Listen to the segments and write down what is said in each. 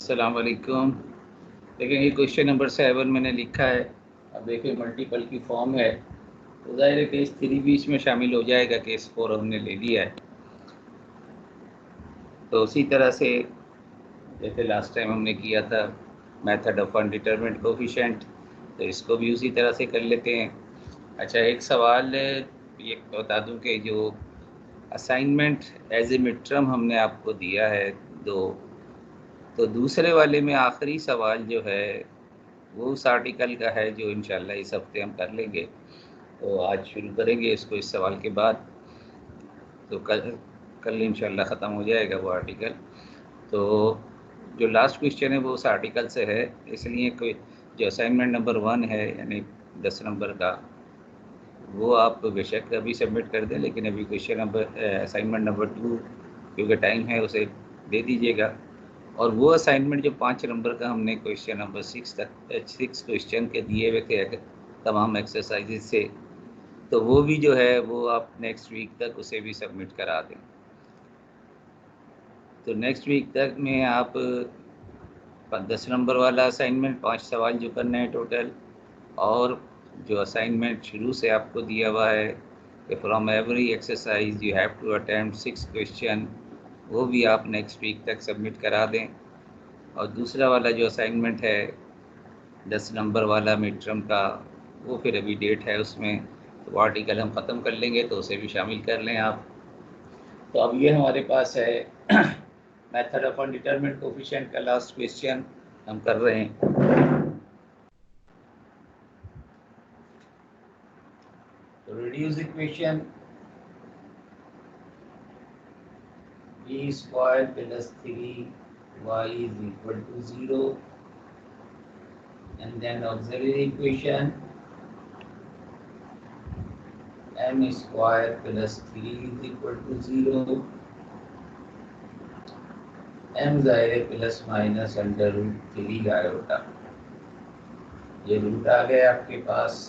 अस्सलाम वालेकुम। देखिए ये क्वेश्चन नंबर 7 मैंने लिखा है। अब देखिए मल्टीपल की फॉर्म है तो ज़ाहिर है केस 3 भी इसमें शामिल हो जाएगा, केस 4 हमने ले लिया है। तो उसी तरह से जैसे लास्ट टाइम हमने किया था मेथड ऑफ अनडिटरमिन्ड कोफिशिएंट, तो इसको भी उसी तरह से कर लेते हैं। अच्छा, एक सवाल ये बता दूं कि जो assignment as a mid term हमने आपको दिया है दो, तो दूसरे वाले में आखिरी सवाल जो है वो उस आर्टिकल का है जो इंशाल्लाह इस हफ्ते हम कर लेंगे। तो आज शुरू करेंगे इसको इस सवाल के बाद, तो कल इंशाल्लाह ख़त्म हो जाएगा वो आर्टिकल। तो जो लास्ट क्वेश्चन है वो उस आर्टिकल से है, इसलिए कोई जो असाइनमेंट नंबर 1 है यानी 10 नंबर का, वो आप बेशक अभी सबमिट कर दें, लेकिन अभी क्वेश्चन नंबर असाइनमेंट नंबर 2 क्योंकि टाइम है उसे दे दीजिएगा। और वो असाइनमेंट जो 5 नंबर का हमने क्वेश्चन नंबर 6 क्वेश्चन के दिए हुए थे तमाम एक्सरसाइजेज से, तो वो भी जो है वो आप नेक्स्ट वीक तक उसे भी सबमिट करा दें। तो नेक्स्ट वीक तक में आप 10 नंबर वाला असाइनमेंट 5 सवाल जो करना है टोटल, और जो असाइनमेंट शुरू से आपको दिया हुआ है कि from every exercise you have to attempt 6 question, वो भी आप नेक्स्ट वीक तक सबमिट करा दें। और दूसरा वाला जो असाइनमेंट है 10 नंबर वाला मिड टर्म का, वो फिर अभी डेट है उसमें, तो वो आर्टिकल हम ख़त्म कर लेंगे तो उसे भी शामिल कर लें आप। तो अब ये हमारे पास है मेथड ऑफ अनडिटरमिन्ड कोफिशिएंट का लास्ट क्वेश्चन हम कर रहे हैं। तो reduce equation b square plus 3y is equal to 0 and then auxiliary equation m square plus 3 is equal to 0, m ज़ाहिर है plus minus under root 3 iota, ये root आ गया आपके पास।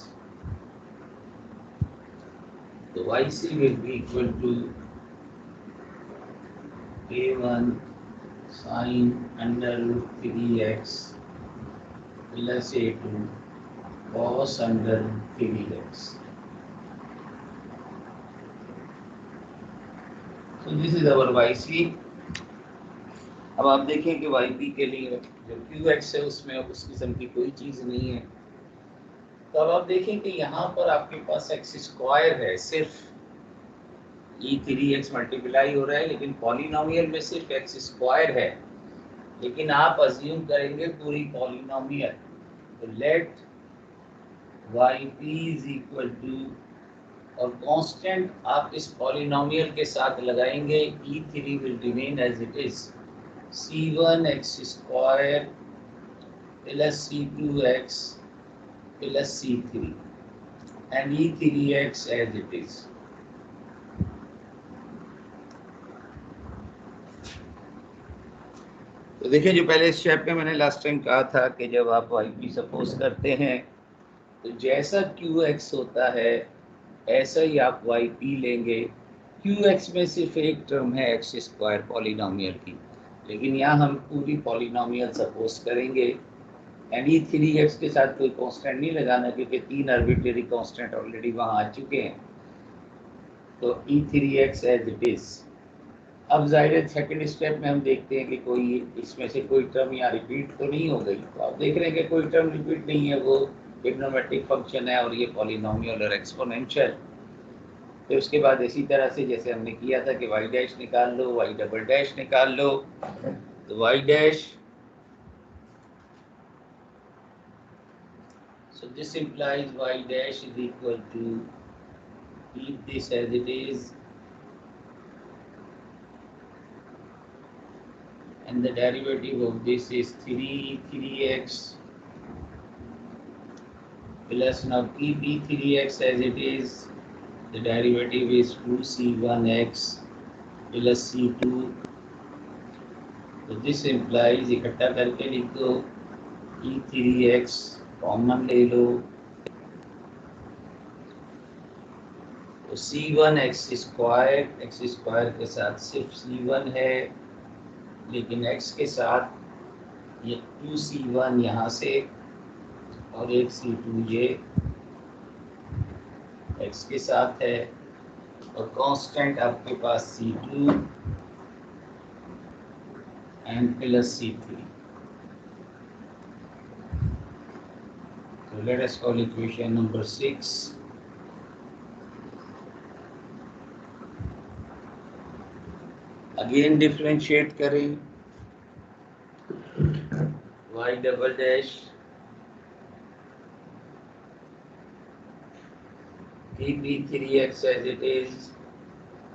तो yc will be equal to a1 sin under root 3x plus a2 cos under root 3x. So this is our yc। अब आप देखें कि yp के लिए जो qx है उसमें उस किस्म की कोई चीज़ नहीं है। तो अब आप देखें कि यहाँ पर आपके पास x स्क्वायर है, सिर्फ e3x मल्टीप्लाई हो रहा है, लेकिन पॉलिनोमियल में सिर्फ x स्क्वायर है, लेकिन आप अज्यूम करेंगे पूरी पॉलिनोमियल। तो let yp is equal to, और कांस्टेंट आप इस पॉलिनोमियल के साथ लगाएंगे, e3 will remain as it is c1x square plus c2x plus c3 and e3x as it is. तो देखिए, जो पहले इस स्टेप में मैंने लास्ट टाइम कहा था कि जब आप yp सपोज करते हैं तो जैसा qx होता है ऐसा ही आप yp लेंगे। qx में सिर्फ एक टर्म है x स्क्वायर पॉलिनोमियल की, लेकिन यहाँ हम पूरी पॉलिनोमियल सपोज करेंगे। एंड e3x के साथ कोई कांस्टेंट नहीं लगाना क्योंकि 3 आर्बिट्रेरी कांस्टेंट ऑलरेडी वहाँ आ चुके हैं। तो e3x एज इट इज। अब जाहिर है सेकेंड स्टेप में हम देखते हैं कि कोई इसमें से कोई टर्म यहाँ रिपीट तो नहीं हो गई। तो आप देख रहे हैं कि कोई टर्म रिपीट नहीं है, वो ट्रिग्नोमेट्रिक फंक्शन है और ये पॉलिनोमियल और एक्सपोनेंशियल। तो उसके बाद इसी तरह से जैसे हमने किया था कि y डैश निकाल लो, y डबल डैश निकाल लो। तो y dash, so this implies y dash is equal to, keep this as it is, and the derivative of this is 3x plus, now keep e3x as it is, the derivative is 2c1x plus c2। तो this implies, इकट्ठा करके लिख दो, e3x common ले लो, तो c1x square के साथ सिर्फ c1 है, लेकिन x के साथ ये 2c1 यहाँ से और एक c2 ये x के साथ है और कांस्टेंट आपके पास c2 and plus c3. So let us call equation number 6. Again differentiate करें. Y double dash keep 3x as it is.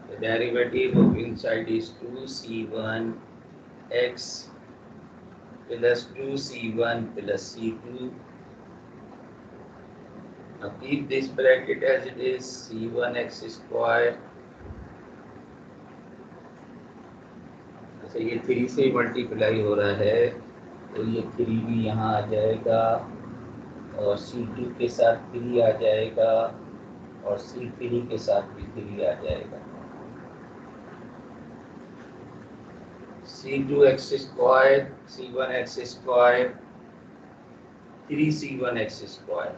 The derivative of inside is 2c1 x plus 2c1 plus c2. Now keep this bracket as it is, c1 x square. अच्छा, ये 3 से multiply हो रहा है तो ये 3 भी यहाँ आ जाएगा और c2 के साथ 3 आ जाएगा और c3 के साथ भी 3 आ जाएगा. c2x square, c1x square, 3c1x square,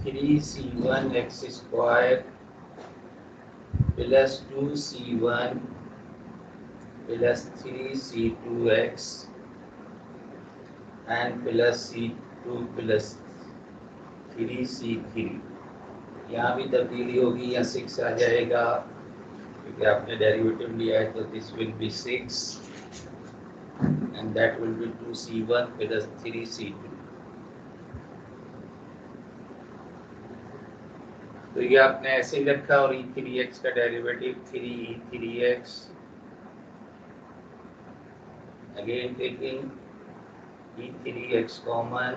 3c1x square plus 2c1 plus 3c2x and plus c2 plus 3c3. यहाँ भी तब्दीली होगी, यहाँ 6 आ जाएगा क्योंकि आपने डेरिवेटिव लिया है. तो this will be 6 and that will be 2c1 plus 3c2. तो ये आपने ऐसे ही रखा और e3x का derivative 3e3x. Again taking e3x common,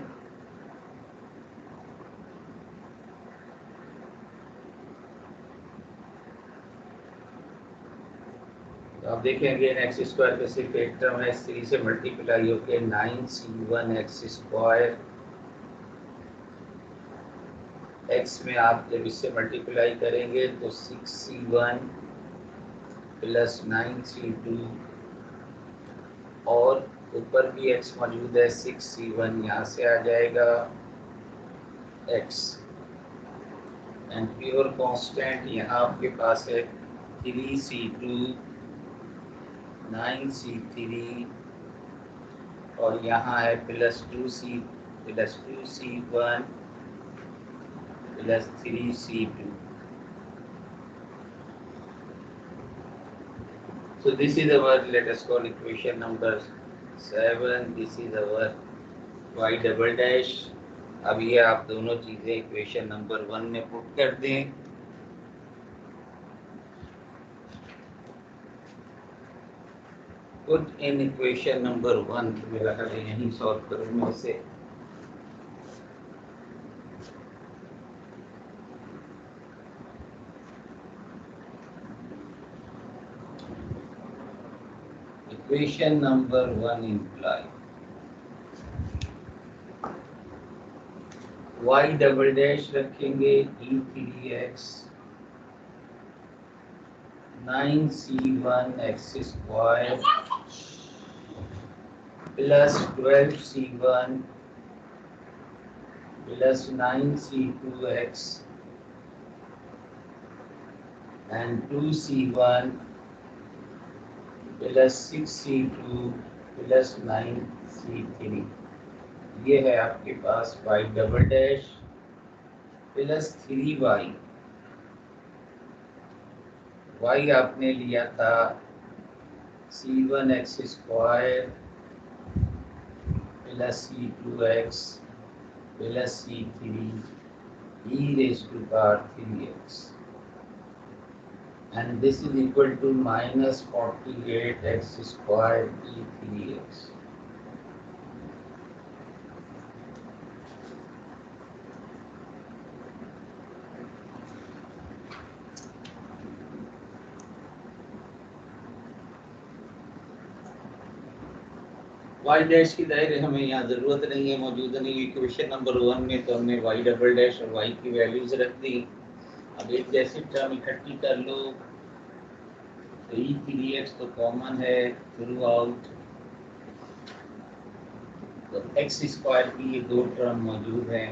तो आप देखें अगेन एक्स स्क्वायर का सिर्फ एक टर्म है, 3 से मल्टीप्लाई होकर 9c1 एक्स स्क्वायर. x में आप जब इससे मल्टीप्लाई करेंगे तो 6c1 प्लस 9c2 और ऊपर भी x मौजूद है 6c1, यहाँ से आ जाएगा x एंड प्योर कांस्टेंट यहाँ आपके पास है 3c2 9c3 और यहाँ है plus 2c1 plus 3c2. So this is our, let us call equation number 7. This is our y double dash. अब ये आप दोनों चीजें इक्वेशन नंबर 1 में पुट कर दें. Put in equation number 1. मेरा ख्याल यहीं सॉल्व करूँगा इसे. Equation number 1 imply y double dash रखेंगे e3x 9c1 x square plus 12c1 plus 9c2 x and 2c1 plus 6c2 plus 9c3. ये है आपके पास y double dash plus 3y. y आपने लिया था c1x square plus c2x plus c3 e raised to power 3x. And this is equal to minus 48x square e3x. y dash की दायरे हमें यहाँ ज़रूरत नहीं है, मौजूद नहीं है इक्वेशन नंबर 1 में, तो हमने y डबल डैश और y की वैल्यूज रख दी. अब एक जैसी टर्म इकट्ठी कर लो. तो e3x तो कॉमन है थ्रू आउट तो एक्स स्क्वायर की ये दो टर्म मौजूद हैं,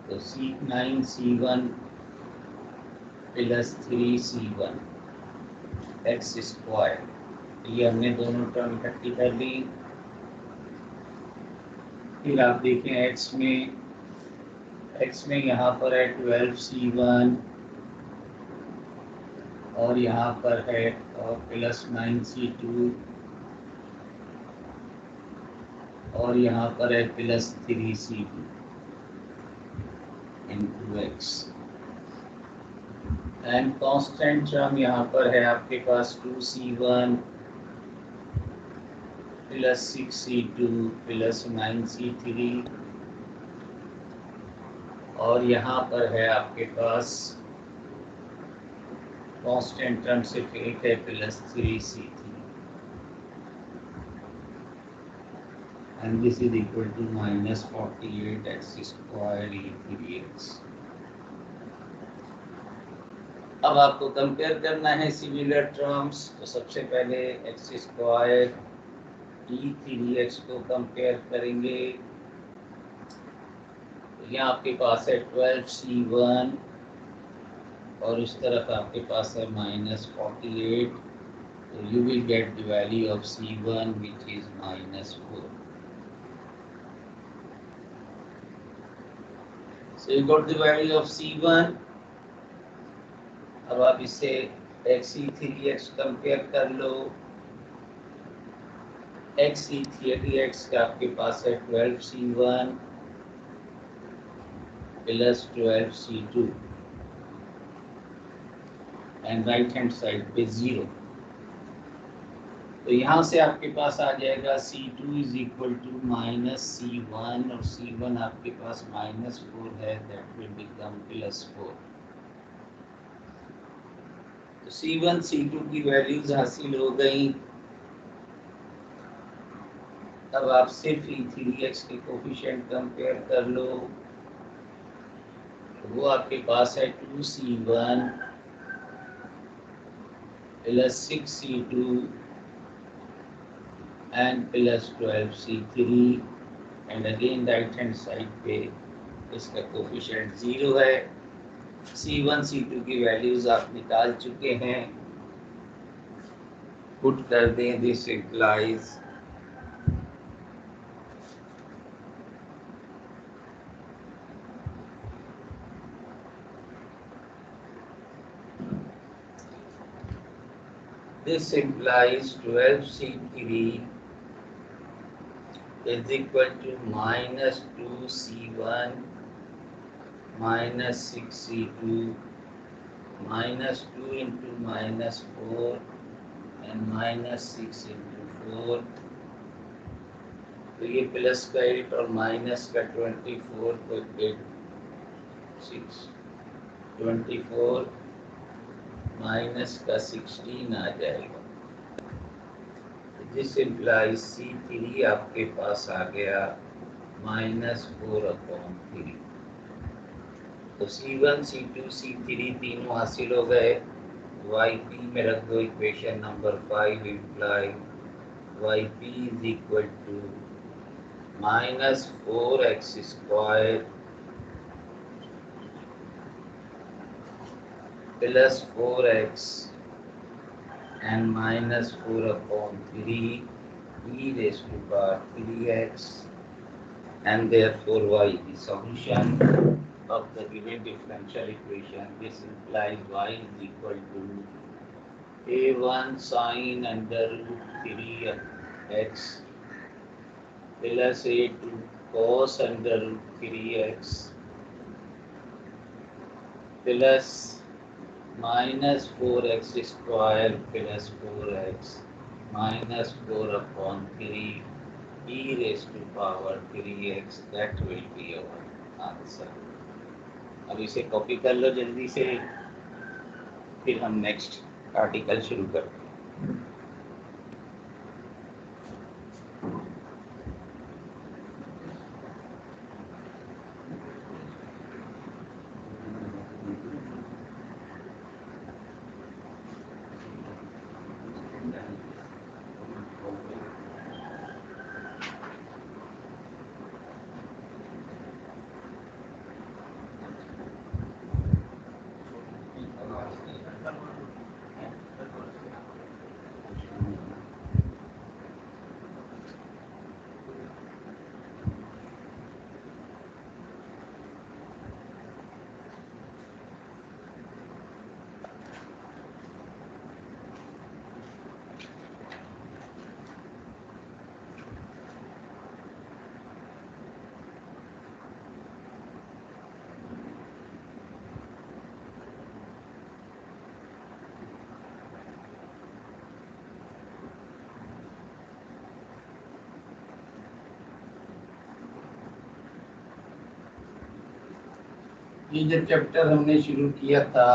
तो C9C1 plus 3C1 x square, ये हमने दोनों टर्म इकट्ठी कर ली। फिर आप देखें एक्स में यहाँ पर है 12C1 और यहाँ पर है और प्लस 9C2 और यहाँ पर है plus 3C2 into x. And constant term यहाँ पर है आपके पास 2C1 plus 6C2 plus 9C3 और यहाँ पर है आपके पास कांस्टेंट टर्म सिर्फ एक है plus 3C3 and this is equal to minus 48x square E3x। अब आपको कंपेयर करना है सिमिलर टर्म्स, तो सबसे पहले एक्स स्क्वायर E3x को कंपेयर करेंगे। तो यहाँ आपके पास है 12C1 और इस तरफ आपके पास है minus 48, तो you will get the value of C1 which is -4। So you got the value of C1। अब आप इससे XE3x कंपेयर कर लो। XE3x का आपके पास है 12C1 plus 12C2 and right hand side पे 0। तो यहाँ से आपके पास आ जाएगा C2 is equal to -C1 और C1 आपके पास -4 है, दैट विल बिकम +4। तो C1 C2 की वैल्यूज हासिल हो गई। अब आप सिर्फ E3x के कोफिशिएंट कंपेयर कर लो, वो आपके पास है 2C1 plus 6C2 and plus 12C3 and again right hand side पे इसका कोफिशिएंट 0 है। C1 C2 की वैल्यूज आप निकाल चुके हैं, पुट कर दें। This implies this implies 12C3 is equal to minus 2C1 minus 6C2 minus 2 into minus 4 and minus 6 into 4। तो ये प्लस का 8 और माइनस का 24 को 24 माइनस का 16 आ जाएगा। दिस इम्प्लाइज C3 आपके पास आ गया -4/3। तो C1 C2 C3 तीनों हासिल हो गए। YP में रख दो equation number 5, imply YP is equal to -4x square plus 4x and -4/3 e raised to power 3x, and therefore y is the solution of the given differential equation. This implies y is equal to a1 sin under root 3x plus a2 cos under root 3x plus -4x square plus 4x minus 4/3 e raised to power 3x। that will be our answer। अब इसे copy कर लो जल्दी से, फिर हम next article शुरू करते हैं। ये जो चैप्टर हमने शुरू किया था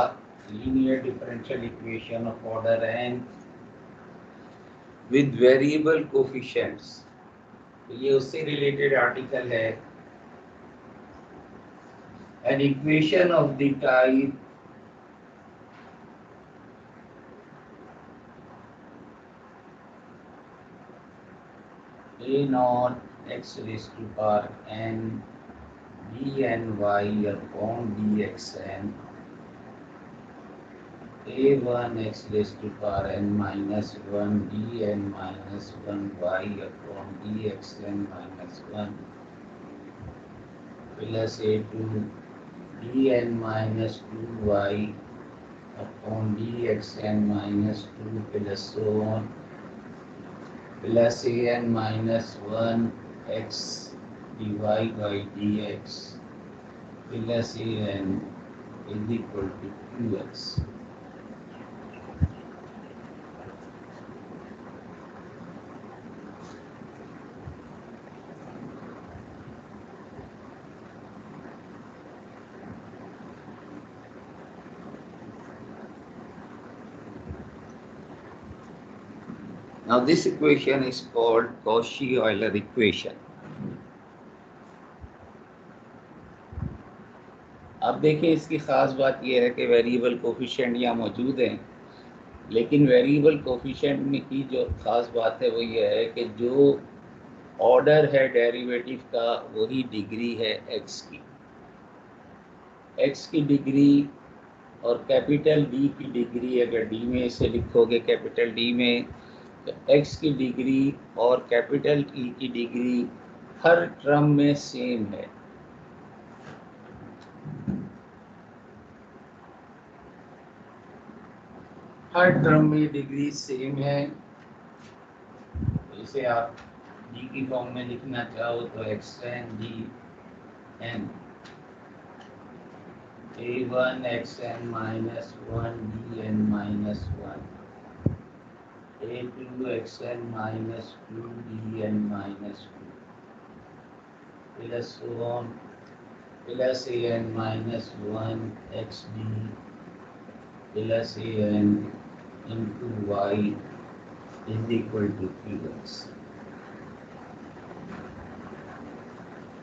linear differential equation of order N with variable coefficients, ये उससे रिलेटेड आर्टिकल है। An equation of the type a naught x raised to power n dny upon dxn a1 x raised to power n minus 1 dn minus 1 y upon dxn minus 1 plus a2 dn minus 2y upon dxn minus 2 plus so on plus an minus 1 x dy by dx plus an is equal to qx. Now this equation is called Cauchy-Euler equation. अब देखें इसकी ख़ास बात यह है कि variable coefficient यहाँ मौजूद हैं, लेकिन वेरिएबल कोफिशिएंट में की जो ख़ास बात है वो ये है कि जो ऑर्डर है डेरिवेटिव का वही डिग्री है एक्स की। एक्स की डिग्री और कैपिटल डी की डिग्री, अगर डी में इसे लिखोगे कैपिटल डी में, तो एक्स की डिग्री और कैपिटल ई की डिग्री हर टर्म में सेम है। हर टर्म में डिग्री सेम है। इसे आप डी की फॉर्म में लिखना चाहो तो X N D N a1 xn minus 1 dn minus 1 a2 xn minus 2 dn minus 2 plus so on plus an minus 1 xd plus an into y is equal to qx.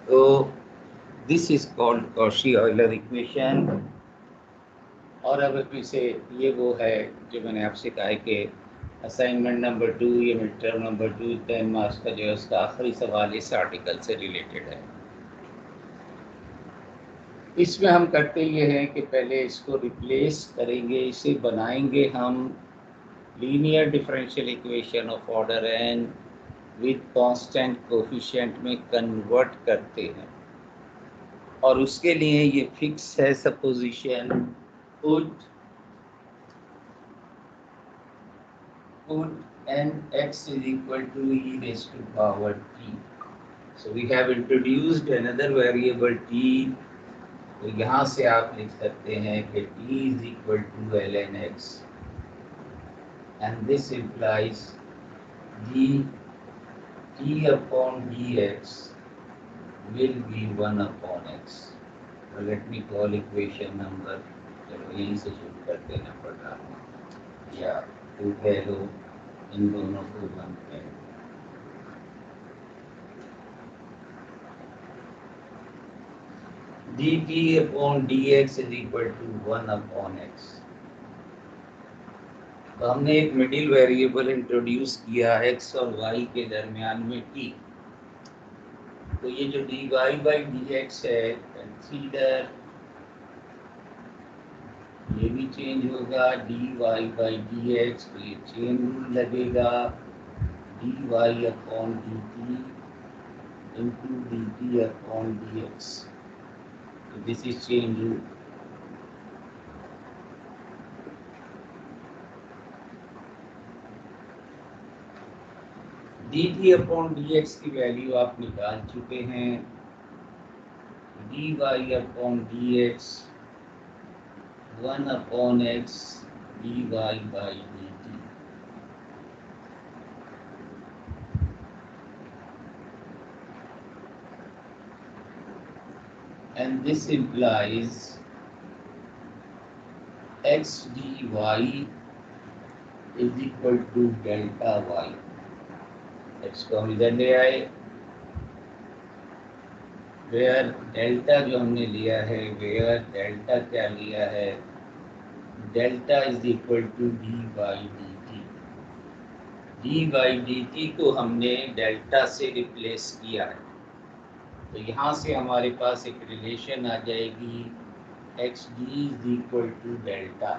So this is called Cauchy-Euler equation। और अब इसे ये वो है जो मैंने आपसे कहा है कि असाइनमेंट नंबर 2 ये मिड टर्म नंबर 2 10 मार्क्स का जो है उसका आखिरी सवाल इस आर्टिकल से रिलेटेड है। इसमें हम करते ये हैं कि पहले इसको रिप्लेस करेंगे, इसे बनाएंगे हम linear differential equation of order N with constant coefficient में कन्वर्ट करते हैं। और उसके लिए ये फिक्स है supposition put n x is equal to e raised to power t. So we have introduced another variable t. तो यहाँ से आप लिख सकते हैं कि t is equal to ln x and this implies t upon dx will be 1 upon x. So let me call equation number, चलो यहीं से शुरू करते हैं पढ़ रहा हूँ या टू कह लो, इन दोनों को वन कह लो। dt upon dx is equal to 1 upon x। तो हमने एक मिडिल वेरिएबल इंट्रोड्यूस किया x और y के दरमियान में t। तो ये जो dy by dx है, कंसीडर ये भी चेंज होगा, dy by dx, तो ये चेन रूल लगेगा, dy upon dt into dt upon dx। तो this is chain rule. dt upon dx की वैल्यू आप निकाल चुके हैं, dy upon dx 1 upon x dy by dt। And this implies X D Y is equal to delta Y. X को हम इधर ले आए, वेयर डेल्टा जो हमने लिया है, वेयर डेल्टा क्या लिया है, delta is equal to D by D T. D by D T को हमने डेल्टा से रिप्लेस किया है, तो यहाँ से हमारे पास एक रिलेशन आ जाएगी, X D is equal to delta,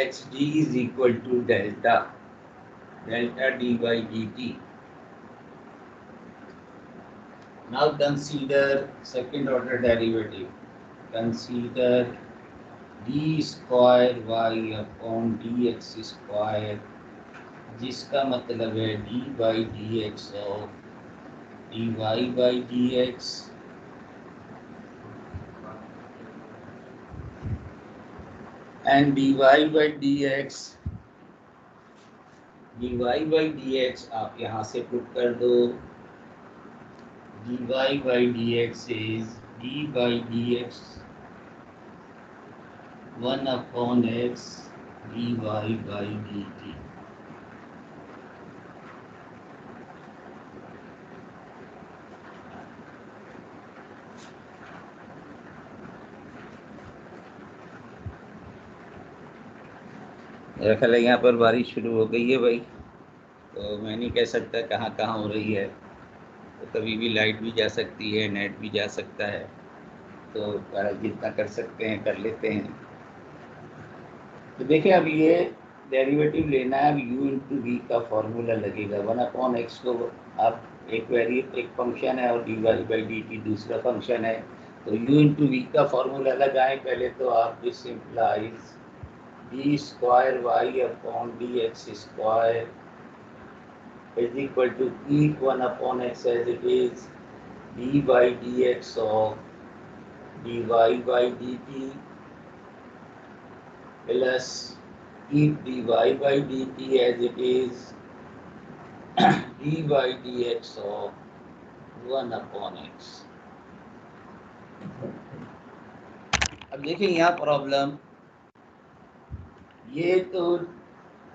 X D is equal to delta, delta D by D T. Now consider second order derivative. Consider d square y upon dx square, जिसका मतलब है d by dx of dy by dx and dy by dx, dy by dx आप यहाँ से put कर दो, dy by dx is d by dx 1 upon x dy by dt। मेरा ख्याल है यहाँ पर बारिश शुरू हो गई है भाई, तो मैं नहीं कह सकता कहाँ कहाँ हो रही है, तो कभी भी लाइट भी जा सकती है, नेट भी जा सकता है, तो जितना कर सकते हैं कर लेते हैं। तो देखिए अब ये डेरिवेटिव लेना है, अब u इंटू वी का फॉर्मूला लगेगा, 1/x को आप एक फंक्शन है और dy बाई डी टी दूसरा फंक्शन है, तो u इंटू वी का फॉर्मूला लगाएं पहले, तो आप this implies d square y upon dx square is equal to keep 1 upon x as it is, d by dx of dy by dt plus keep dy by dt as it is, d by dx of 1 upon x। अब देखिए यहाँ problem, ये तो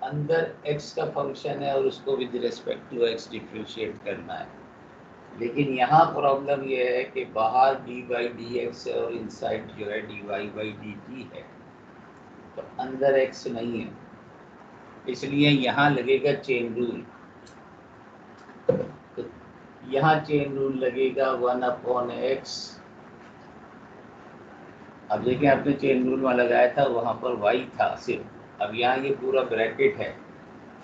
अंदर x का function है और उसको with respect to x differentiate करना है, लेकिन यहाँ प्रॉब्लम ये है कि बाहर dy बाई डी एक्स है और इनसाइड जो है dy बाई डी टी है, तो अंदर x नहीं है, इसलिए यहाँ लगेगा चेन रूल। तो यहाँ चेन रूल लगेगा 1 अपॉन x। अब देखिए आपने चेन रूल में लगाया था, वहाँ पर y था सिर्फ, अब यहाँ ये पूरा ब्रैकेट है,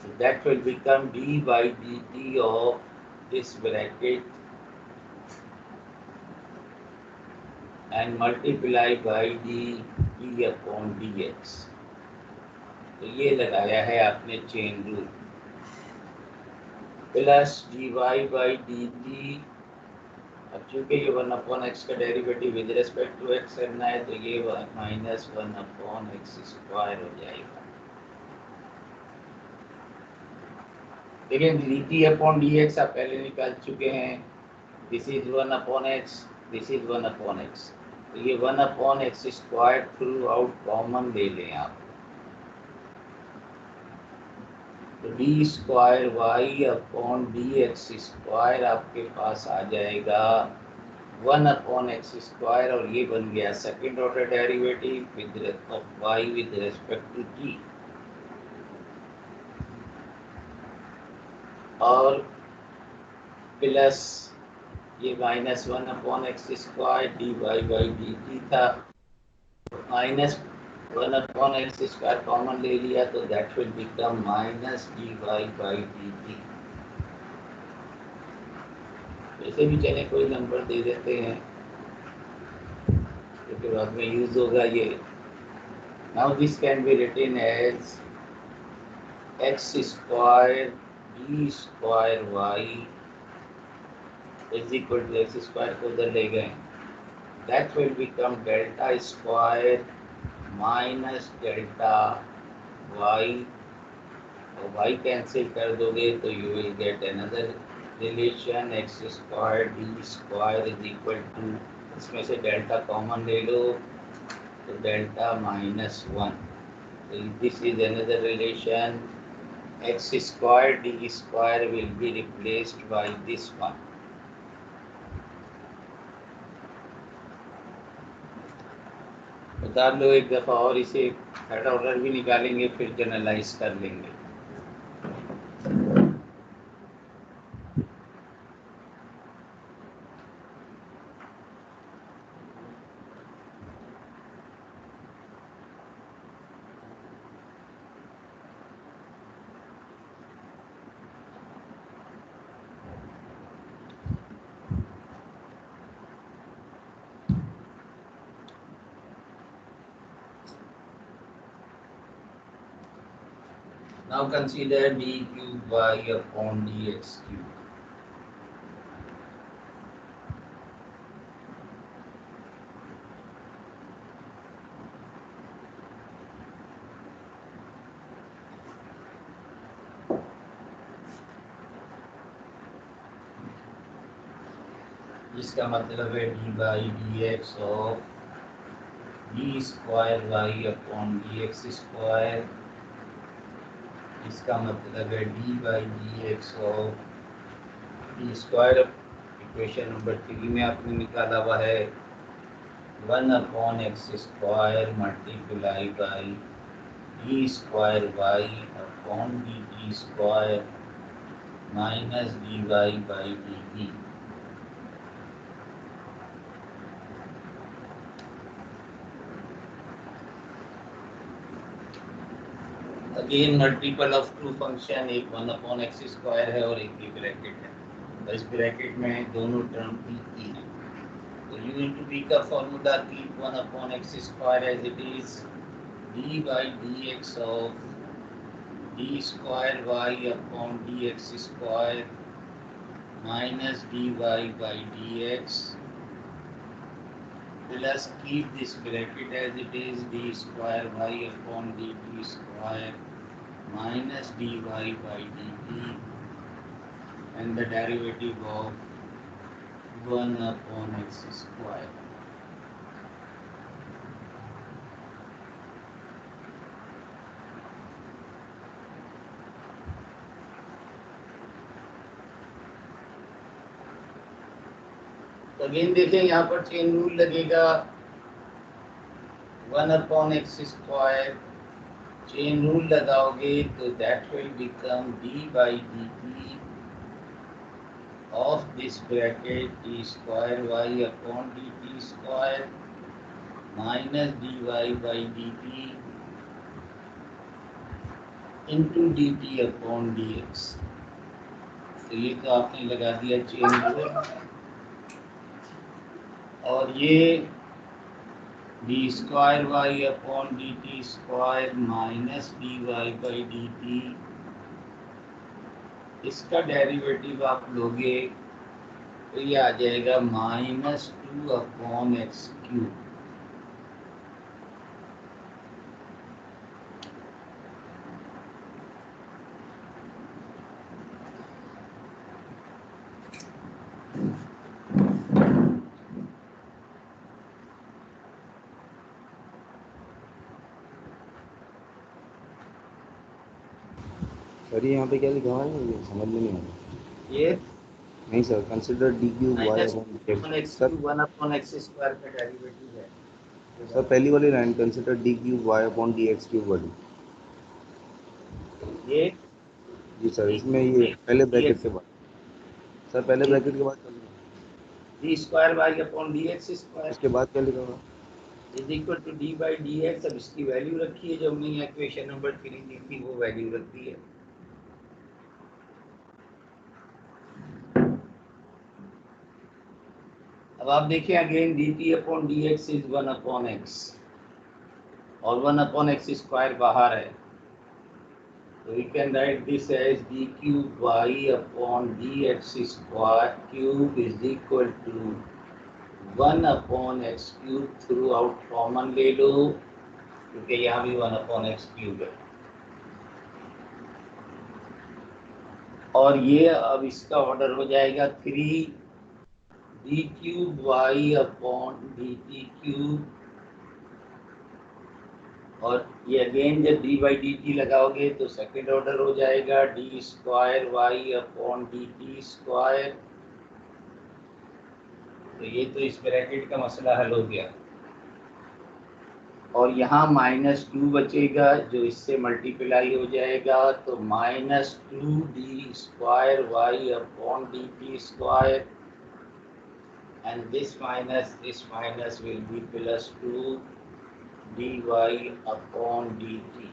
so that will become d by dt of this bracket and multiply by d upon dx। तो ये लगाया है आपने chain rule, plus dy by D T. अब चूंकि ये 1 अपॉन एक्स का derivative with respect to X करना है, तो ये माइनस 1 अपॉन एक्स स्क्वायर हो जाएगा। देखिए D T upon D X आप पहले निकाल चुके हैं, this is 1 upon X, this is 1 upon X, तो ये 1 upon X square throughout common ले लें आप, तो D square Y upon D X square आपके पास आ जाएगा 1 अपॉन एक्स स्क्वायर, और ये बन गया second order derivative with of Y with respect to T, और प्लस ये minus 1 upon X square D Y by D T था, minus 1 upon X square common ले लिया, तो that will become minus D Y by D T. वैसे भी चले कोई नंबर दे देते हैं, क्योंकि बाद में यूज होगा ये। Now this can be written as x square D square Y is equal to X square को उधर ले गए, that will become delta square minus delta Y, और वाई कैंसिल कर दोगे तो you will get another relation, X square D square is equal to इसमें से डेल्टा कॉमन ले लो तो delta -1. So this is another relation. X square d square will be replaced by this one. उतार लो एक दफ़ा और इसे थर्ड ऑर्डर भी निकालेंगे फिर जनरलाइज कर लेंगे. Now consider d cube y upon dx cube. इसका मतलब है D by D X of D square Y upon D X square. इसका मतलब है D by D X of D square. Equation number 3 में आपने निकाला हुआ है 1 upon X square multiply by D square Y upon D T square minus D Y by D T. Again multiple of two function, एक 1 upon X square है और एक भी ब्रैकेट है. तो इस ब्रैकेट में दोनों टर्म की है. तो यू इनटू बी का formula keep 1 upon X square as it is D by D X of D square Y upon D X square minus D Y by D X plus keep this bracket as it is D square Y upon D T square minus dy by dt and the derivative of 1 upon x square. तो again देखें यहाँ पर chain rule लगेगा 1 upon x square. Chain rule लगाओगे तो that will become D by D T of this bracket D square Y upon D T square minus D Y by D T into D T upon D X. तो ये तो आपने लगा दिया chain rule. और ये D square Y upon D T square minus D Y by D T, इसका derivative आप लोगे तो ये आ जाएगा -2 अपॉन एक्स क्यूब. सर यहाँ पे क्या लिखा हुआ है ये समझ में नहीं आ रहा. ये नहीं sir, consider D cube Y upon X. Sir 1 upon X square का डेरिवेटिव है. सर पहली वाली line consider D cube Y upon D X cube वाली. ये जी सर, इसमें ये पहले ब्रैकेट के बाद. सर पहले ब्रैकेट के बाद D square Y upon D X square इसके बाद क्या लिखा हुआ is equal to D by D X. अब इसकी वैल्यू रखी है जो हमने यहाँ इक्वेशन नंबर 3 दी थी वो वैल्यू रखी है. अब आप देखिए again D T upon D X is 1 upon X और 1 अपॉन एक्स स्क्वायर बाहर है. तो we can write this as D cube Y upon D X square cube is equal to 1 upon X cube. Throughout common ले लो क्योंकि यहाँ भी 1 upon X cube है. और ये अब इसका ऑर्डर हो जाएगा 3 D cube Y upon D T cube, और ये अगेन जब डी बाई डी टी लगाओगे तो सेकेंड ऑर्डर हो जाएगा, D square Y upon D T square. तो ये तो इस ब्रैकेट का मसला हल हो गया। और यहाँ -2 बचेगा जो इससे मल्टीप्लाई हो जाएगा, तो -2 D square Y upon D T square, and this minus will be +2 dy upon dt.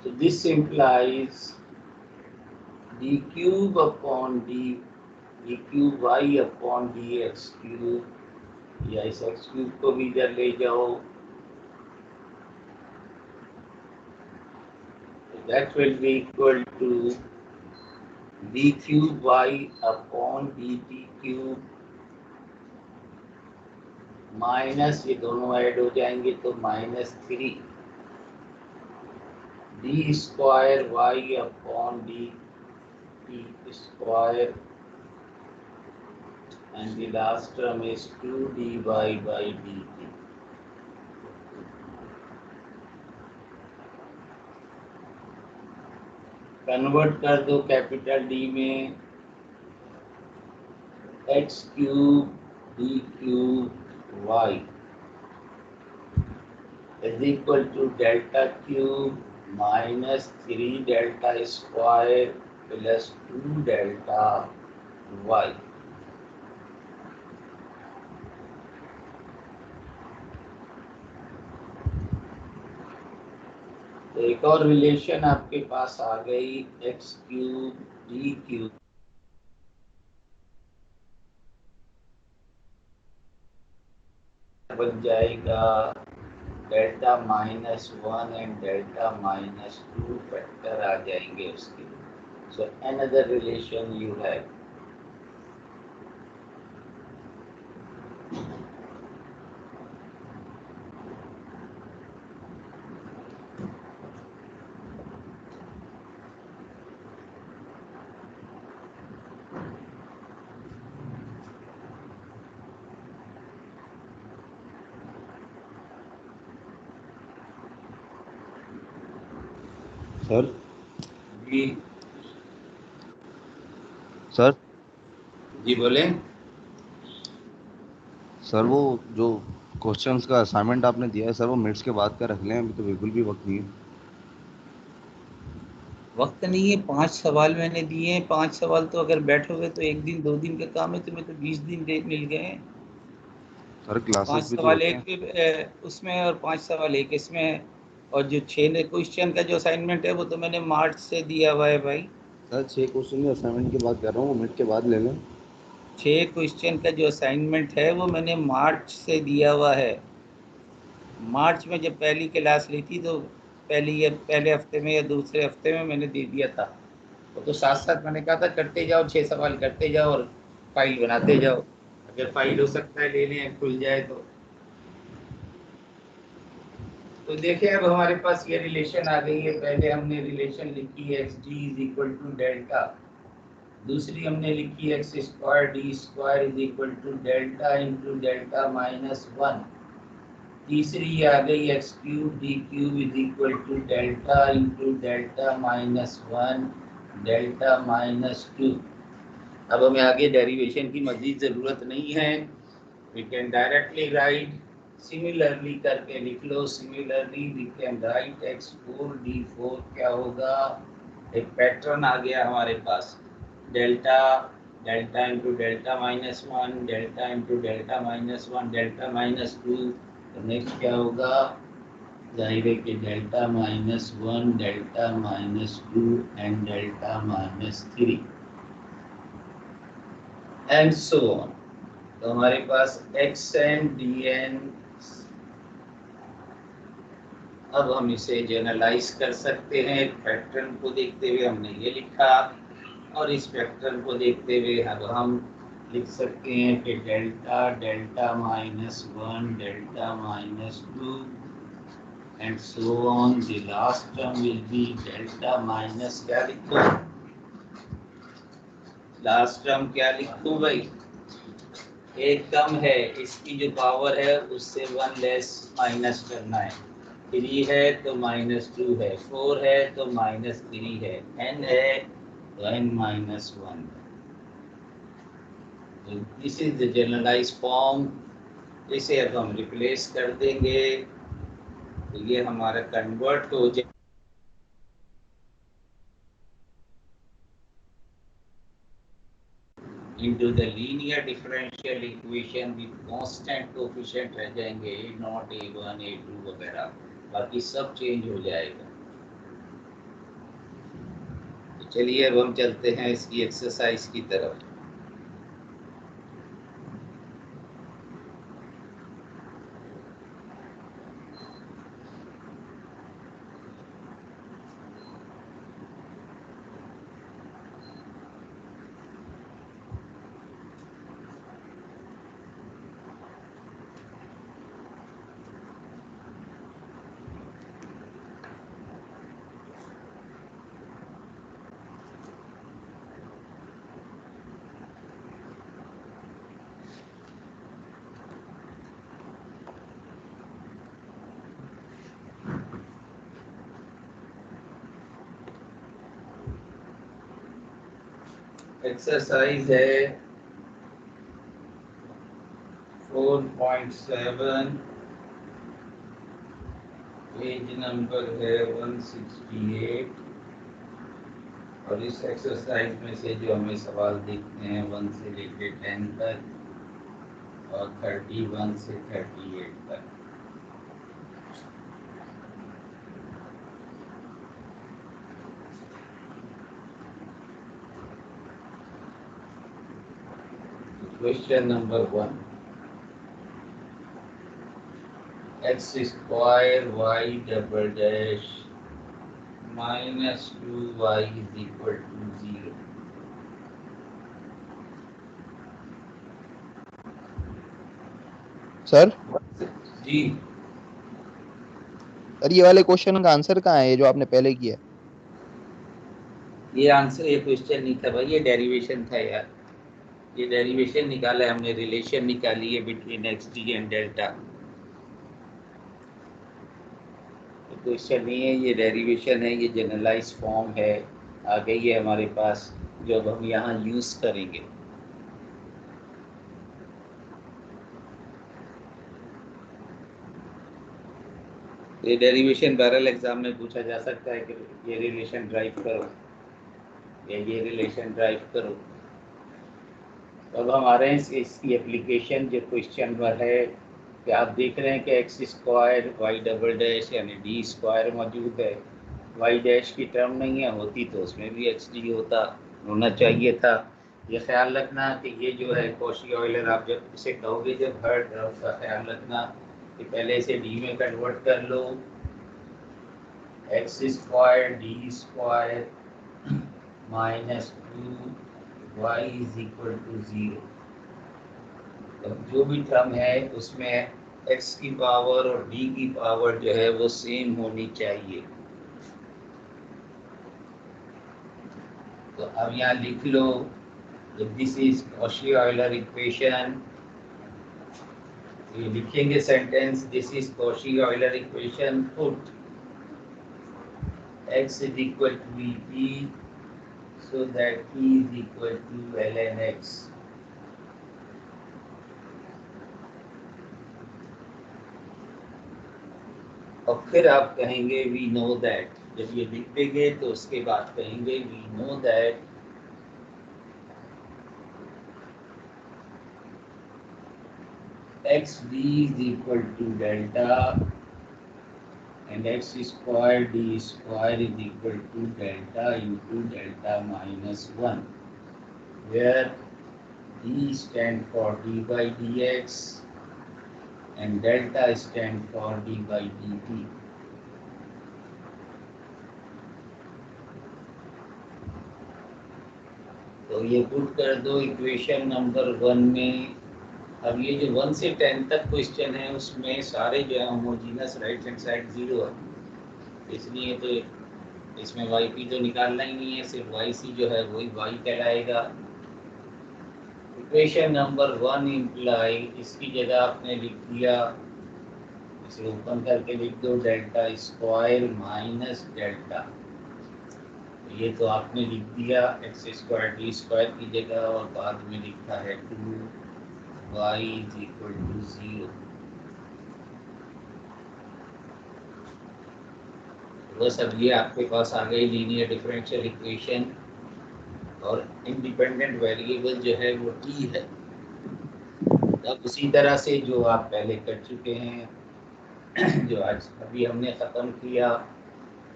So this implies d cube upon d cube y upon dx cube, या इस x cube को भी इधर ले जाओ, that will be equal to d cube y upon dt cube minus, ये दोनों add हो जाएंगे तो -3 D square Y upon D T square, and the last term is 2 dy by dt. Convert कर दो कैपिटल डी में, X cube D cube Y is equal to delta cube -3 delta square plus 2 delta y. तो एक और relation आपके पास आ गई, X cube D cube बन जाएगा डेल्टा -1 एंड डेल्टा -2 फैक्टर आ जाएंगे उसके। So another relation you have. Sir ji sir ji बोले। सर वो जो क्वेश्चंस का असाइनमेंट आपने दिया है सर, वो मिनट्स के बाद का रख लें, अभी तो बिल्कुल भी वक्त नहीं है। वक्त नहीं है, 5 सवाल मैंने दिए हैं। 5 सवाल तो अगर बैठोगे तो 1 दिन 2 दिन का काम है, तुम्हें तो 20 दिन मिल गए हैं। सर 5 क्लासेस भी तो सवाल होते हैं। एक उसमें और 5 सवाल एक इसमें है। और जो 6 क्वेश्चन का जो असाइनमेंट है वो तो मैंने मार्च से दिया हुआ है भाई। सर 6 क्वेश्चन के असाइनमेंट की बात कर रहा हूँ, वो मिनट के बाद ले लें। 6 क्वेश्चन का जो असाइनमेंट है वो मैंने मार्च से दिया हुआ है। मार्च में जब पहली क्लास ली थी तो पहले हफ्ते में या दूसरे हफ्ते में मैंने दे दिया था। वो तो साथ साथ मैंने कहा था करते जाओ, 6 सवाल करते जाओ और फाइल बनाते जाओ। अगर फाइल हो सकता है लेने खुल जाए तो देखिए अब हमारे पास ये रिलेशन आ गई है। पहले हमने रिलेशन लिखी है X D is equal to delta, दूसरी हमने लिखी X square D square is equal to delta into delta -1, तीसरी आ गई X cube D cube is equal to delta into delta -1 delta -2। अब हमें आगे डेरिवेशन की मज़ीद ज़रूरत नहीं है, we can directly write similarly करके लिख लो। Similarly we can write x4d4 क्या होगा, एक पैटर्न आ गया हमारे पास, delta delta into delta -1 delta into delta -1 delta -2। तो नेक्स्ट क्या होगा, जाहिर है कि delta -1 delta -2 and delta -3 and so on. तो हमारे पास x एंड डी एन। अब हम इसे जनरलाइज कर सकते हैं। पैटर्न को देखते हुए हमने ये लिखा, और इस पैटर्न को देखते हुए अब हम लिख सकते हैं कि delta delta -1 delta -2 and so on. The last term will be delta minus क्या लिखूं? लास्ट टर्म क्या लिखूं भाई? एक कम है, इसकी जो पावर है उससे वन लेस माइनस करना है। 3 है तो -2 है, 4 है तो -3 है, n है तो n minus 1। This is the generalize form. इसे अब हम रिप्लेस कर देंगे तो ये हमारा कन्वर्ट हो जाए into the linear differential equation with constant coefficient रह जाएंगे A0, A1, A2 वगैरह, बाकी सब चेंज हो जाएगा। तो चलिए अब हम चलते हैं इसकी एक्सरसाइज की तरफ। एक्सरसाइज है 4.7, पेज नंबर है 168, और इस एक्सरसाइज में से जो हमें सवाल देखने हैं 1 से लेकर 10 तक और 31 से 38 तक। क्वेश्चन नंबर 1, x स्क्वायर y double dash -2y is equal to 0। Sir ji, sir ये वाले क्वेश्चन का आंसर कहाँ है, ये जो आपने पहले किया? ये आंसर, ये क्वेश्चन नहीं था भाई, ये डेरिवेशन था यार। ये डेरिवेशन निकाला है हमने, रिलेशन निकाली है between x D and delta. Question नहीं है, ये डेरिवेशन है, ये जनरलाइज फॉर्म है, आ गई है हमारे पास, जो अब हम यहाँ यूज़ करेंगे। ये डेरिवेशन बैरल एग्जाम में पूछा जा सकता है कि ये रिलेशन ड्राइव करो या ये रिलेशन ड्राइव करो। तो अब हम आ रहे हैं इसकी एप्लीकेशन, जो क्वेश्चन पर है कि आप देख रहे हैं कि X square Y double dash यानी डी स्क्वायर मौजूद है, वाई डैश की टर्म नहीं है, होती तो उसमें भी एक्स डी होना चाहिए था। ये ख्याल रखना कि ये जो है कॉशी ऑयलर, आप जब इसे कहोगे जब हर टर्म का ख्याल रखना कि पहले इसे डी में कन्वर्ट कर लो, X square D square -2 y is equal to 0। तो जो भी टर्म है उसमें x की पावर और d की पावर जो है वो सेम होनी चाहिए। तो अब यहाँ लिख लो, this is Cauchy Euler equation. ये लिखेंगे sentence, this is Cauchy Euler equation, put x is equal to Vp so that P is equal to ln x। और फिर आप कहेंगे वी नो दैट, जब ये लिख देंगे तो उसके बाद कहेंगे we know that X D is equal to delta and x square d square is equal to delta into delta minus 1, where d stand for d by dx and delta stand for d by dt। तो ये put कर दो equation number 1 में, अब ये जो 1 से 10 तक क्वेश्चन है उसमें सारे जो है होमोजीनस राइट हैंड साइड 0 है, इसलिए तो इसमें वाई पी तो निकालना ही नहीं है, सिर्फ वाई सी जो है वही वाई कहलाएगा। इक्वेशन नंबर 1 इम्प्लाई, इसकी जगह आपने लिख दिया, इसे ओपन करके लिख दो डेल्टा स्क्वायर माइनस डेल्टा, ये तो आपने लिख दिया एक्स स्क्वायर डी स्क्वायर की जगह, और बाद में लिखा है 2y इज इक्वल टू 0। बस अब ये आपके पास आ गई लीनियर डिफरेंशियल इक्वेशन, और इंडिपेंडेंट वेरिएबल जो है वो t है। अब उसी तरह से जो आप पहले कर चुके हैं जो आज अभी हमने ख़त्म किया,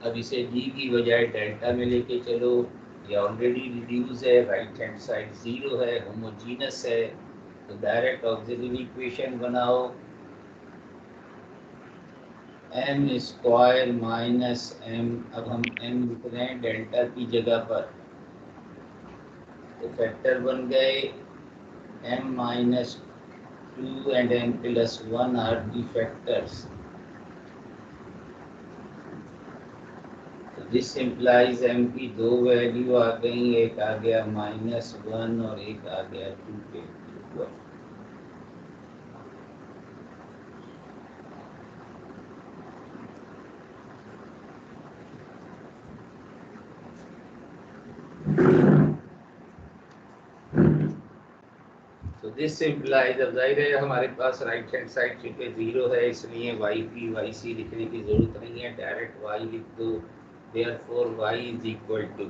अब इसे d की बजाय डेल्टा में लेके चलो, ये ऑलरेडी रिड्यूस है, राइट हैंड साइड 0 है, होमोजीनस है, तो डायरेक्ट ऑक्सिलरी इक्वेशन बनाओ, m स्क्वायर माइनस m, अब हम m लिख रहे हैं डेल्टा की जगह पर, तो फैक्टर बन गए m minus 2 and m plus 1 are the factors. This implies m की दो वैल्यू आ गई, एक आ गया -1 और एक आ गया 2 के ऊपर। तो दिस इम्प्लाइज, अब जाहिर है हमारे पास राइट हैंड साइड चूँकि 0 है, इसलिए वाई पी वाई सी लिखने की जरूरत नहीं है, डायरेक्ट वाई लिख दो। Therefore Y is equal to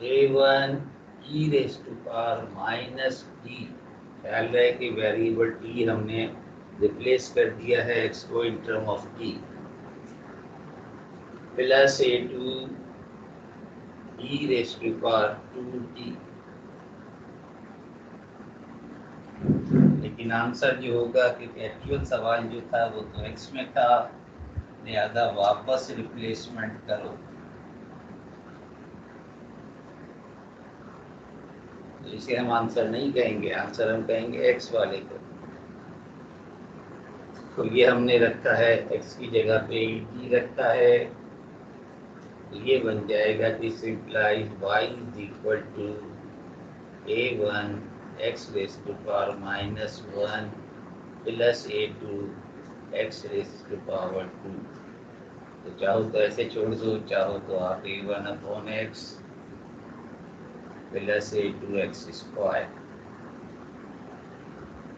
a1 e raise to power minus T, ख्याल रहे कि वेरिएबल टी हमने रिप्लेस कर दिया है एक्स को in term of t, plus a2 e raise to power 2t। लेकिन आंसर जो होगा, क्योंकि एक्चुअल सवाल जो था वो तो एक्स में था, लिहाजा वापस रिप्लेसमेंट करो, तो इसे हम आंसर नहीं कहेंगे, आंसर हम कहेंगे एक्स वाले को। तो ये हमने रखा है एक्स की जगह पे टी रखा है, तो ये बन जाएगा this implies y is equal to a1 x raise to power -1 plus a2 x raise to power 2। तो चाहो तो ऐसे छोड़ दो, चाहो तो आप a1 upon x plus a2 x square,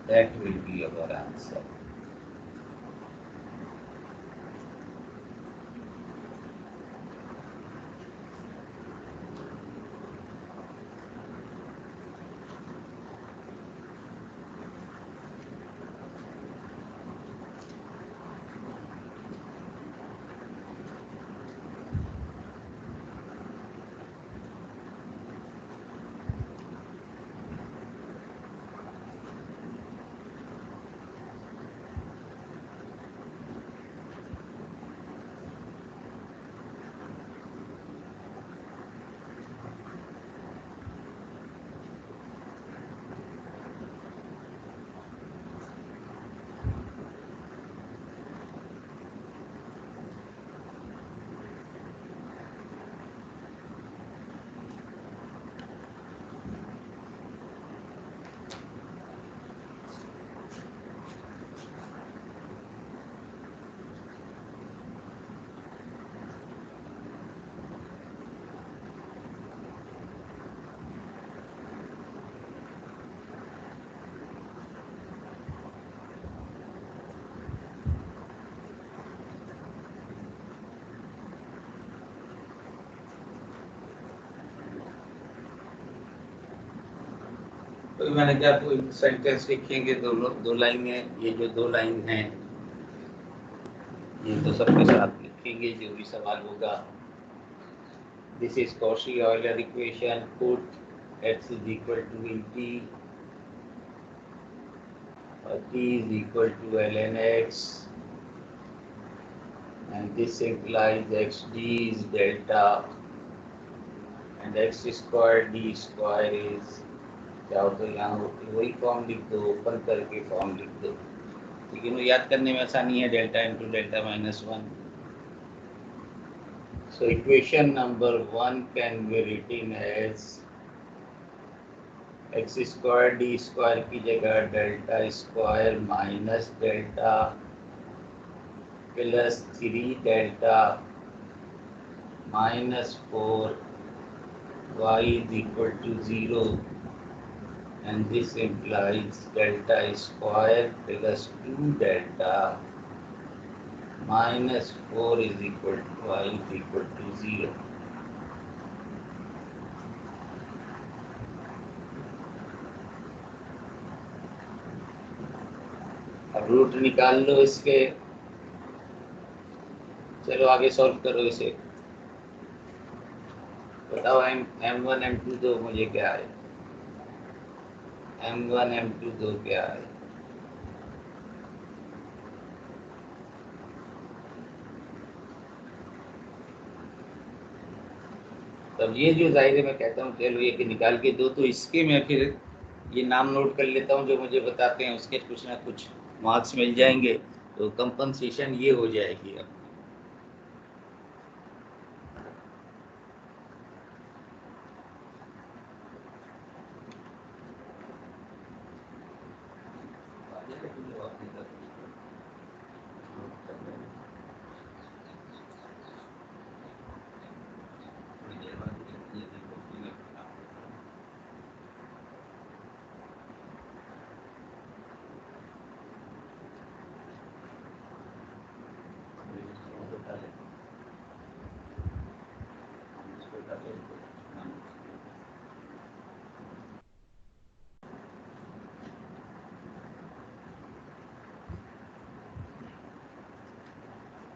that will be our answer. तो मैंने कहा कोई सेंटेंस लिखेंगे, दो लाइन है, ये जो दो लाइन है ये तो सबके साथ लिखेंगे जो भी सवाल होगा। This is Cauchy Euler equation, put x is equal to T और t is equal to ln x, and this implies xd is delta and x square d square is चाहो तो यहाँ वही फॉर्म लिख दो, ओपन करके form लिख दो, लेकिन वो याद करने में आसानी है, delta into delta minus one. So equation number 1 can be written as x square D square की जगह delta square minus delta plus 3 delta minus 4 y is equal to 0, and this implies delta square plus 2 delta minus 4 is equal to y is equal to 0. अब root निकाल लो इसके, चलो आगे solve करो इसे, बताओ m1 m2 दो मुझे क्या है, m1 m2 दो क्या है। तब ये जो जाहिर है मैं कहता हूँ चलो ये निकाल के दो, तो इसके मैं फिर ये नाम नोट कर लेता हूँ जो मुझे बताते हैं, उसके कुछ ना कुछ मार्क्स मिल जाएंगे, तो कंपनसेशन ये हो जाएगी। अब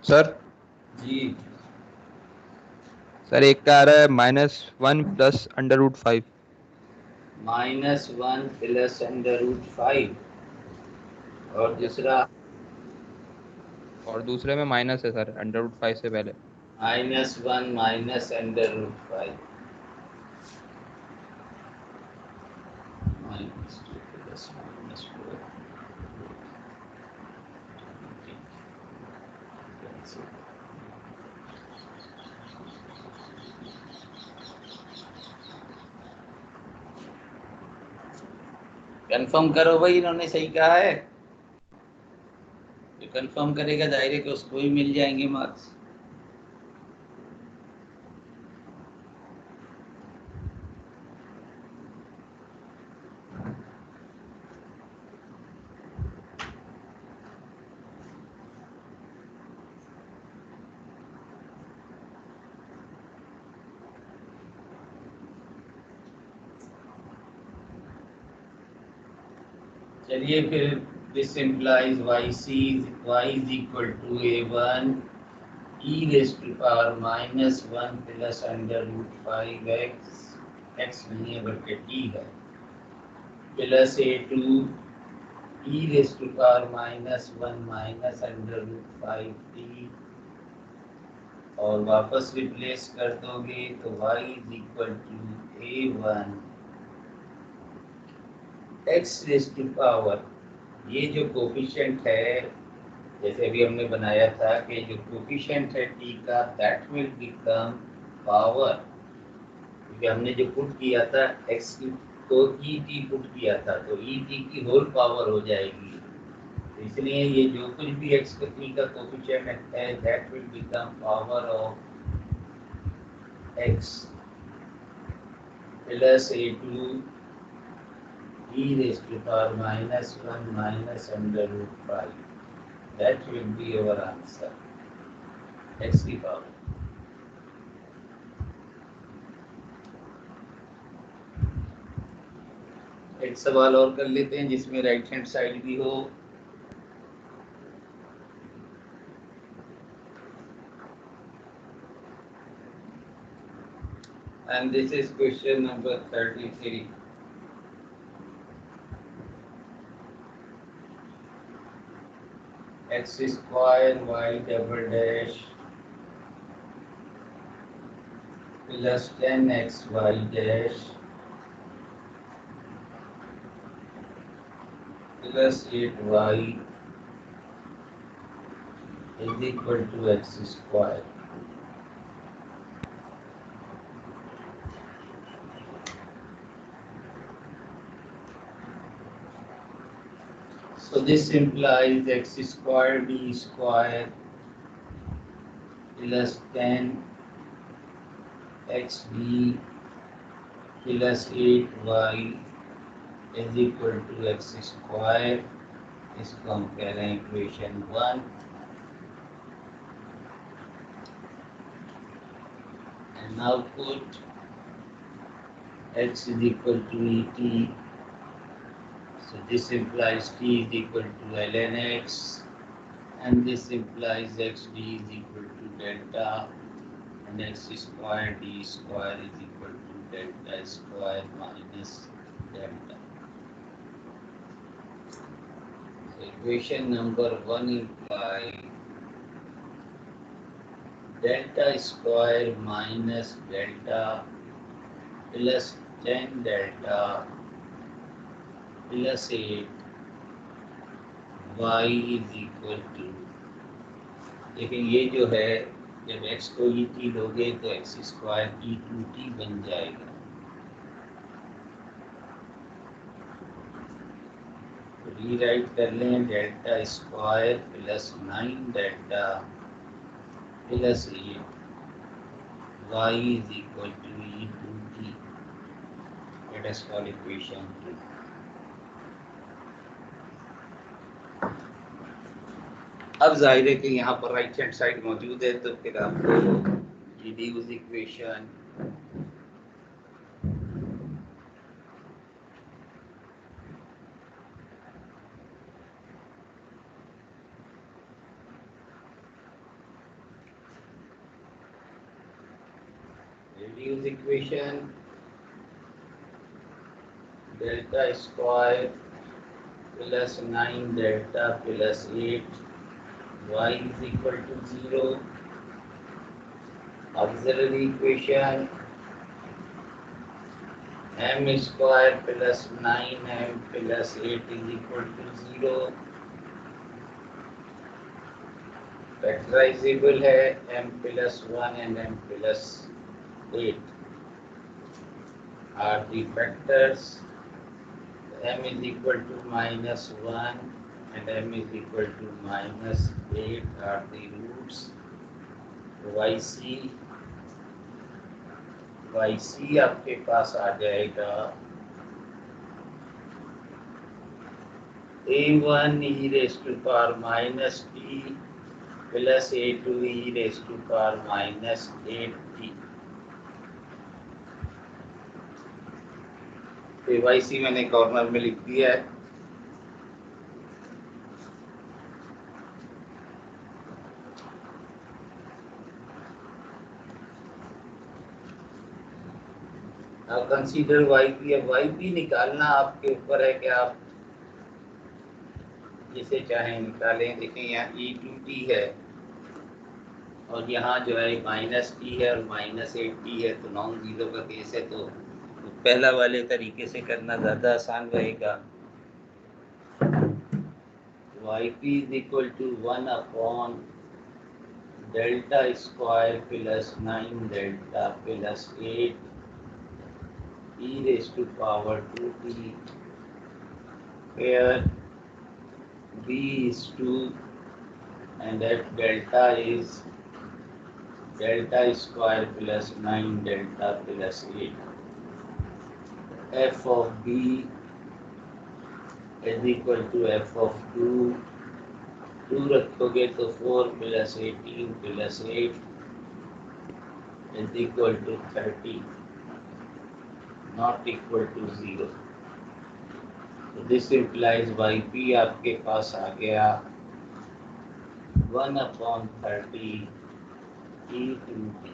सर जी सर एक का आ रहा है -1 प्लस √5। -1 प्लस √5, और दूसरा और दूसरे में माइनस है सर, √5 से पहले। -1 माइनस √5 -2 प्लस -4। कंफर्म करो भाई, इन्होंने सही कहा है, जो कंफर्म करेगा जाहिर है कि उसको ही मिल जाएंगे मार्क्स। चलिए फिर, this implies y is equal to a1 e raised to power -1 plus √5x, x नहीं है बल्कि t है, plus a2 e raised to power -1 minus √5t, और वापस रिप्लेस कर दोगे तो y is equal to a1 x raised to power, ये जो कोफिशिएंट है जैसे अभी हमने बनाया था कि जो कोफिशिएंट है t का दैट विल बिकम पावर, क्योंकि हमने जो पुट किया था x को et पुट किया था तो et की होल पावर हो जाएगी, तो इसलिए ये जो कुछ भी x t का कोफिशिएंट है that will become power of x plus a2 e raised to power -1 minus √5, that will be our answer, x की पावर। एक सवाल और कर लेते हैं जिसमें राइट हैंड साइड भी हो। And this is question number 33. X square y double dash plus 10xy dash plus 8y is equal to x square. So this implies x square d square plus 10 xd plus 8y is equal to x square. इसको हम कह रहे हैं equation 1. And now put x is equal to et. So this implies t is equal to ln x, and this implies xd is equal to delta, and x square d square is equal to delta square minus delta. So equation number 1 implies delta square minus delta plus 10 delta plus 8 y is equal to, लेकिन ये जो है जब x को ई t लोगे तो x square e two t बन जाएगा. तो रीराइट कर लें delta square plus 9 delta plus 8 y is equal to e two t. Let us call equation 2. अब जाहिर है कि यहाँ पर राइट हैंड साइड मौजूद है, तो फिर आपको reduce equation delta square plus 9 delta plus 8 y is equal to 0. Auxiliary equation m square plus 9m plus 8 is equal to 0. Factorizable है m plus 1 and m plus 8 are the factors. M is equal to minus 1 and m is equal to minus 8 are the roots. yc आपके पास आ जाएगा a1 e raised to power minus t plus a2 e raised to power minus 8t. तो yc मैंने corner में लिख दिया है. अब कंसीडर yp. अब yp निकालना आपके ऊपर है कि आप जिसे चाहें निकालें. देखें यहाँ e2t है और यहाँ जो है माइनस टी है और माइनस 8t है, तो नॉन जीरो का केस है, तो पहला वाले तरीके से करना ज़्यादा आसान रहेगा. yp is equal to 1 upon delta square plus 9 delta plus 8 e raised to power 2t, where b is 2 and f delta is delta square plus 9 delta plus 8. F of b is equal to f of 2. 2 रखोगे तो 4 plus 18 plus 8 is equal to 30, not equal to 0. So this implies yp आपके पास आ गया 1 upon 30 e to t.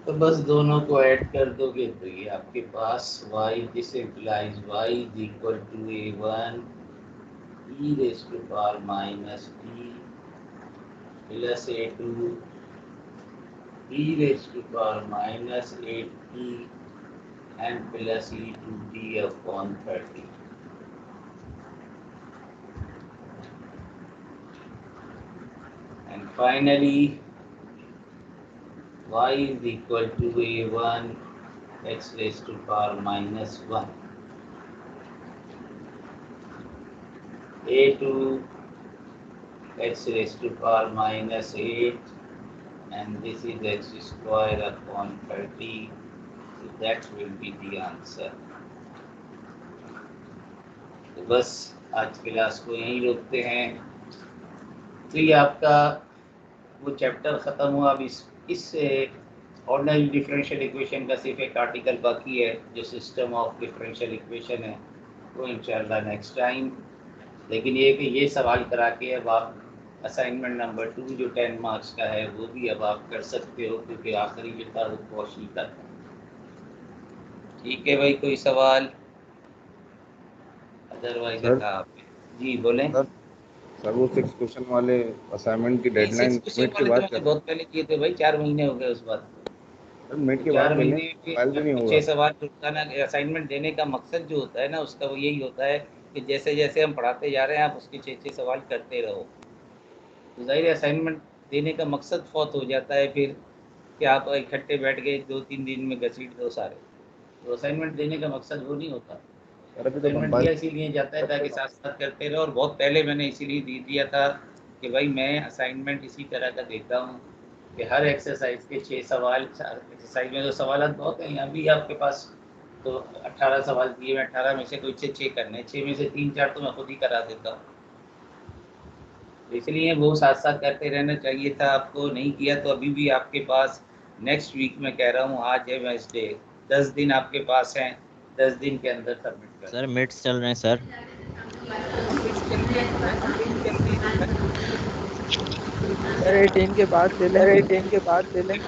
तो बस दोनों को add कर दोगे तो ये आपके पास y, this implies y is equal to a1 e raised to power minus t plus a2 e raised to power minus 8t and plus e to d upon 30. And finally, y is equal to a1 x raised to power minus 1, a2 x raised to power minus 8, and this is x square upon 30. So that will be the answer. तो बस आज class को यहीं रोकते हैं। तो ये आपका वो चैप्टर ख़त्म हुआ। अब इस ऑर्डिनरी डिफरेंशियल इक्वेशन का सिर्फ एक आर्टिकल बाकी है जो सिस्टम ऑफ डिफरेंशियल इक्वेशन है, वो इंशाल्लाह नेक्स्ट टाइम। लेकिन ये कि ये सवाल करा के अब आप असाइनमेंट नंबर 2 जो 10 मार्क्स का है वो भी अब आप कर सकते हो, क्योंकि आखिरी जो था वो पहुँच था। ठीक है भाई, कोई सवाल? अदरवाइज था आप जी बोलें। सर वो 6 क्वेश्चन वाले असाइनमेंट की डेडलाइन मिड के बाद कर बहुत पहले किए थे भाई, 4 महीने हो गए उस बात को। मिड के बाद 4 महीने फाइल भी नहीं होगा। 6 सवाल रुकाना असाइनमेंट देने का मकसद जो होता है ना, उसका वो यही होता है कि जैसे जैसे हम पढ़ाते जा रहे हैं आप उसके 6 सवाल करते रहो। तो जाहिर असाइनमेंट देने का मकसद फौत हो जाता है फिर कि आप इकट्ठे बैठ गए 2-3 दिन में घसीट दो सारे। तो असाइनमेंट देने का मकसद वो नहीं होता। असाइनमेंट दिया इसीलिए जाता है ताकि साथ साथ करते रहो। और बहुत पहले मैंने इसीलिए दे दिया था कि भाई मैं असाइनमेंट इसी तरह का देता हूँ कि हर एक्सरसाइज के 6 सवाल, एक्सरसाइज में तो सवाल बहुत हैं, यहाँ भी आपके पास तो 18 सवाल दिए, मैं 18 में से कोई 6 करने, 6 में से 3-4 तो मैं खुद ही करा देता हूँ। इसलिए वो साथ साथ करते रहना चाहिए था आपको, नहीं किया तो अभी भी आपके पास नेक्स्ट वीक में कह रहा हूँ, आज है वेडनेसडे, 10 दिन आपके पास हैं, 10 दिन के अंदर सबमिट कर। सर मिड्स चल रहे हैं सर। सर 18 के बाद ले लें, 18 के बाद ले लें।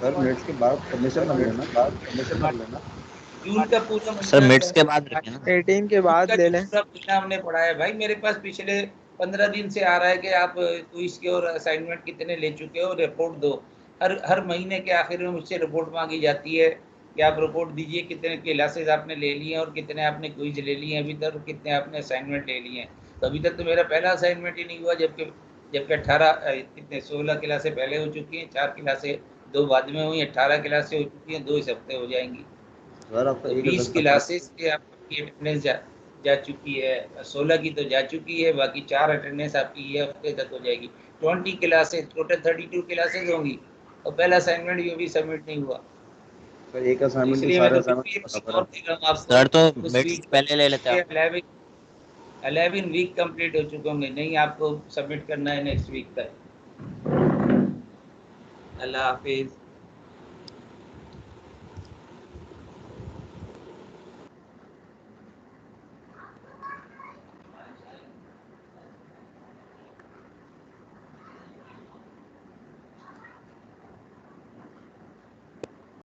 सर मिड्स के बाद सबमिशन कर लेना। जून का पूरा सर मिड्स के बाद रखें ना। 18 के बाद ले लें। पूरा महीना हमने पढ़ा है भाई, मेरे पास पिछले 15 दिन से आ रहा है कि आप क्विज के और असाइनमेंट कितने ले चुके हो, रिपोर्ट दो। हर महीने के आखिर में मुझसे रिपोर्ट मांगी जाती है कि आप रिपोर्ट दीजिए कितने क्लासेस आपने ले लिए हैं और कितने आपने क्विज ले लिए हैं अभी तक, कितने आपने असाइनमेंट ले लिए हैं। तो अभी तक तो मेरा पहला असाइनमेंट ही नहीं हुआ, जबकि 16 क्लासें पहले हो चुकी हैं, 4 क्लासें 2 बाद में हुई, 18 क्लासें हो चुकी हैं, 2 इस हफ्ते हो जाएंगी। तो 20 क्लासेस के आपकी अटेंडेंस जा चुकी है, 16 की तो जा चुकी है, बाकी 4 अटेंडेंस आपकी ये हफ्ते तक हो जाएगी। 20 क्लासेस, टोटल 32 क्लासेस होंगी और पहला असाइनमेंट भी अभी सबमिट नहीं हुआ। सर एक असाइनमेंट इसलिए मैं तो सर तो मिड्स पहले ले लेते हैं। 11 वीक कंप्लीट हो चुके होंगे, नहीं आपको सबमिट करना है नेक्स्ट वीक तक। अल्लाह हाफिज।